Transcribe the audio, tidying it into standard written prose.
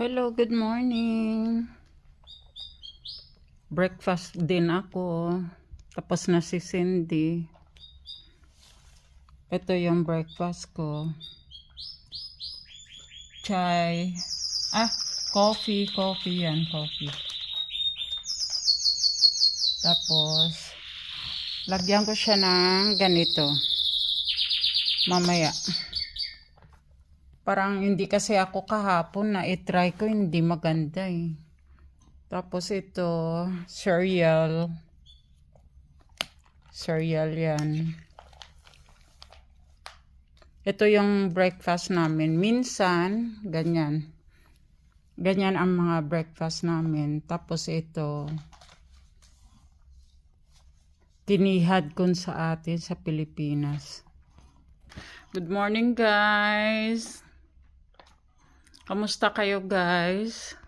Hello, good morning. Breakfast din ako. Tapos na si Cindy. Ito yung breakfast ko. Chai. Coffee yan, coffee. Tapos, lagyan ko siya ng ganito. Mamaya. Parang hindi kasi ako kahapon na i-try ko, hindi maganda eh. Tapos ito, cereal. Cereal yan. Ito yung breakfast namin. Minsan, ganyan. Ganyan ang mga breakfast namin. Tapos ito, tinihad kun sa atin sa Pilipinas. Good morning guys! Kamusta kayo guys?